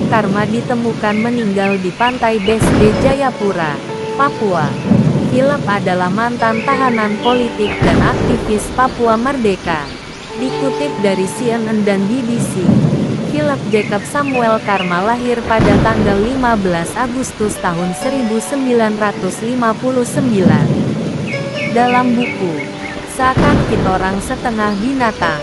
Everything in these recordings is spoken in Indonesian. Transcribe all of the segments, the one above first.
Karma ditemukan meninggal di pantai BSD Jayapura, Papua. Philip adalah mantan tahanan politik dan aktivis Papua Merdeka. Dikutip dari CNN dan BBC, Philip Jacob Samuel Karma lahir pada tanggal 15 Agustus tahun 1959. Dalam buku Seakan Kitorang Setengah Binatang,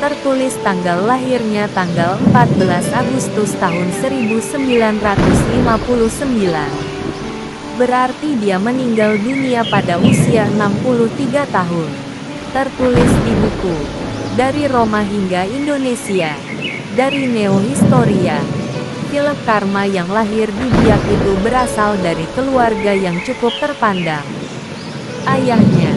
tertulis tanggal lahirnya tanggal 14 Agustus tahun 1959. Berarti dia meninggal dunia pada usia 63 tahun. Tertulis di buku Dari Roma Hingga Indonesia, dari Neo Historia. Philip Karma yang lahir di Biak itu berasal dari keluarga yang cukup terpandang. Ayahnya,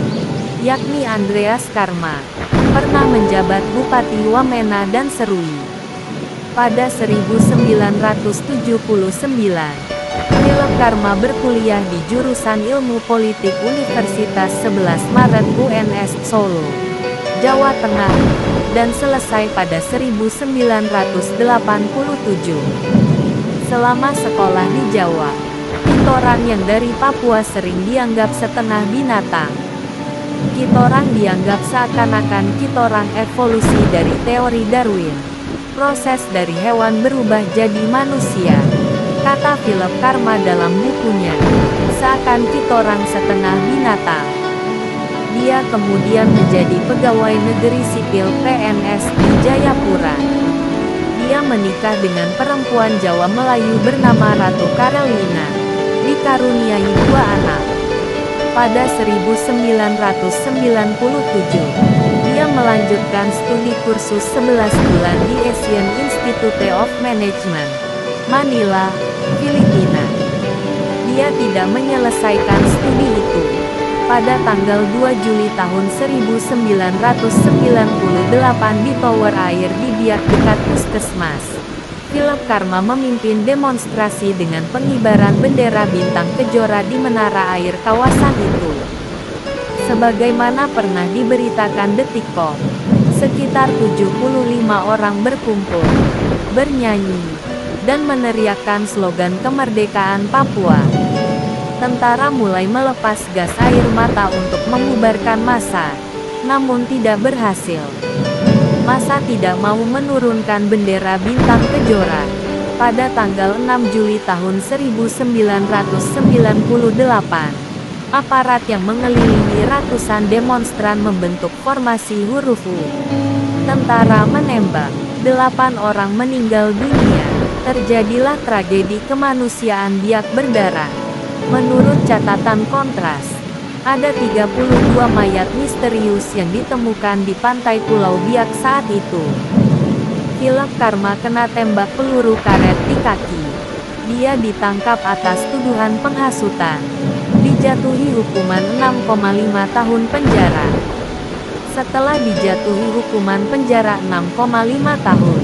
yakni Andreas Karma, pernah menjabat Bupati Wamena dan Serui. Pada 1979, Philip Karma berkuliah di jurusan Ilmu Politik Universitas 11 Maret UNS Solo, Jawa Tengah, dan selesai pada 1987. Selama sekolah di Jawa, Kitorang yang dari Papua sering dianggap setengah binatang. Kitorang dianggap seakan-akan Kitorang evolusi dari teori Darwin. Proses dari hewan berubah jadi manusia, kata Philip Karma dalam bukunya, Seakan Kitorang Setengah Binatang. Dia kemudian menjadi pegawai negeri sipil PNS di Jayapura. Dia menikah dengan perempuan Jawa Melayu bernama Ratu Karolina, dikaruniai 2 anak. Pada 1997, dia melanjutkan studi kursus 11 bulan di Asian Institute of Management, Manila, Filipina. Dia tidak menyelesaikan studi itu. Pada tanggal 2 Juli tahun 1998 di Tower Air di Biak dekat Puskesmas, Philip Karma memimpin demonstrasi dengan pengibaran bendera bintang kejora di menara air kawasan itu. Sebagaimana pernah diberitakan Detikcom, sekitar 75 orang berkumpul, bernyanyi, dan meneriakkan slogan kemerdekaan Papua. Tentara mulai melepas gas air mata untuk membubarkan massa, namun tidak berhasil. Massa tidak mau menurunkan bendera bintang kejora. Pada tanggal 6 Juli tahun 1998, aparat yang mengelilingi ratusan demonstran membentuk formasi huruf U. Tentara menembak, 8 orang meninggal dunia. Terjadilah tragedi kemanusiaan Biak berdarah. Menurut catatan Kontras, ada 32 mayat misterius yang ditemukan di pantai Pulau Biak saat itu. Philip Karma kena tembak peluru karet di kaki. Dia ditangkap atas tuduhan penghasutan. Dijatuhi hukuman 6,5 tahun penjara. Setelah dijatuhi hukuman penjara 6,5 tahun,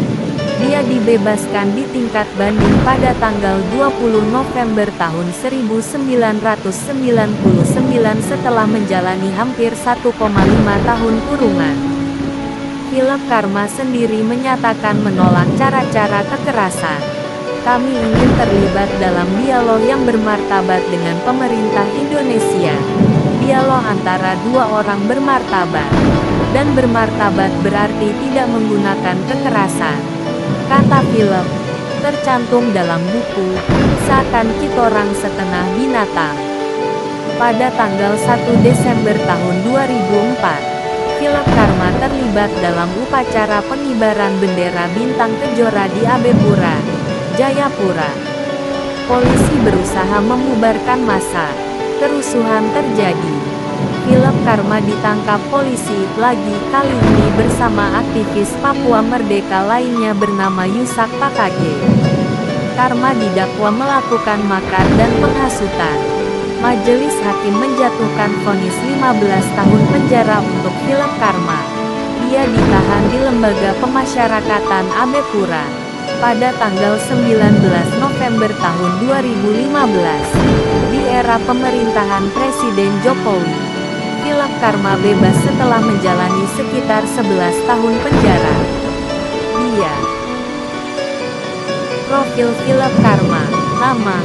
dia dibebaskan di tingkat banding pada tanggal 20 November tahun 1999 setelah menjalani hampir 1,5 tahun kurungan. Philip Karma sendiri menyatakan menolak cara-cara kekerasan. Kami ingin terlibat dalam dialog yang bermartabat dengan pemerintah Indonesia. Dialog antara 2 orang bermartabat. Dan bermartabat berarti tidak menggunakan kekerasan, kata Philip, tercantum dalam buku Seakan Kitorang Setengah Binatang. Pada tanggal 1 Desember tahun 2004, Philip Karma terlibat dalam upacara pengibaran bendera bintang kejora di Abepura, Jayapura. Polisi berusaha membubarkan massa. Kerusuhan terjadi. Philip Karma ditangkap polisi lagi, kali ini bersama aktivis Papua Merdeka lainnya bernama Yusak Pakage. Karma didakwa melakukan makar dan penghasutan. Majelis hakim menjatuhkan vonis 15 tahun penjara untuk Philip Karma. Dia ditahan di Lembaga Pemasyarakatan Abepura pada tanggal 19 November tahun 2015. Di era pemerintahan Presiden Jokowi, Philip Karma bebas setelah menjalani sekitar 11 tahun penjara. Dia Profil Philip Karma. Nama: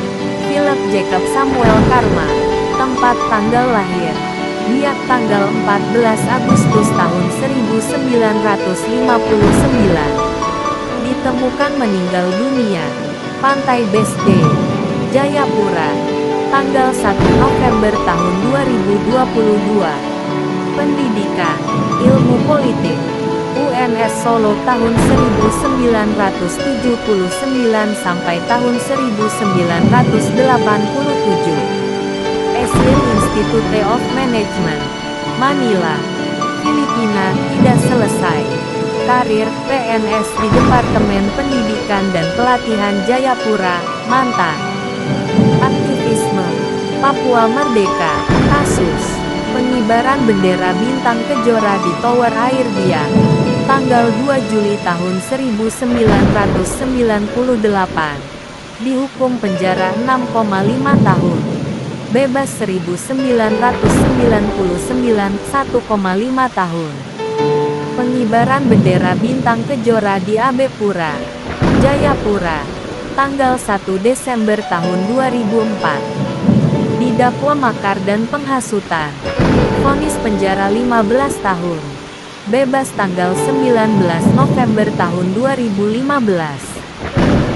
Philip Jacob Samuel Karma. Tempat tanggal lahir: Biak tanggal 14 Agustus tahun 1959. Ditemukan meninggal dunia Pantai Besde, Jayapura, tanggal 1 November tahun 2022. Pendidikan: Ilmu Politik, UNS Solo tahun 1979 sampai tahun 1987. Eslim Institute of Management, Manila, Filipina. Tidak selesai karir PNS di Departemen Pendidikan dan Pelatihan Jayapura, mantan. Aktivisme Papua Merdeka. Kasus pengibaran bendera bintang kejora di Tower Air Biak, tanggal 2 Juli tahun 1998. Dihukum penjara 6,5 tahun. Bebas 1999, 1,5 tahun. Pengibaran bendera bintang kejora di Abepura, Jayapura, tanggal 1 Desember tahun 2004. Didakwa makar dan penghasutan. Vonis penjara 15 tahun. Bebas tanggal 19 November tahun 2015.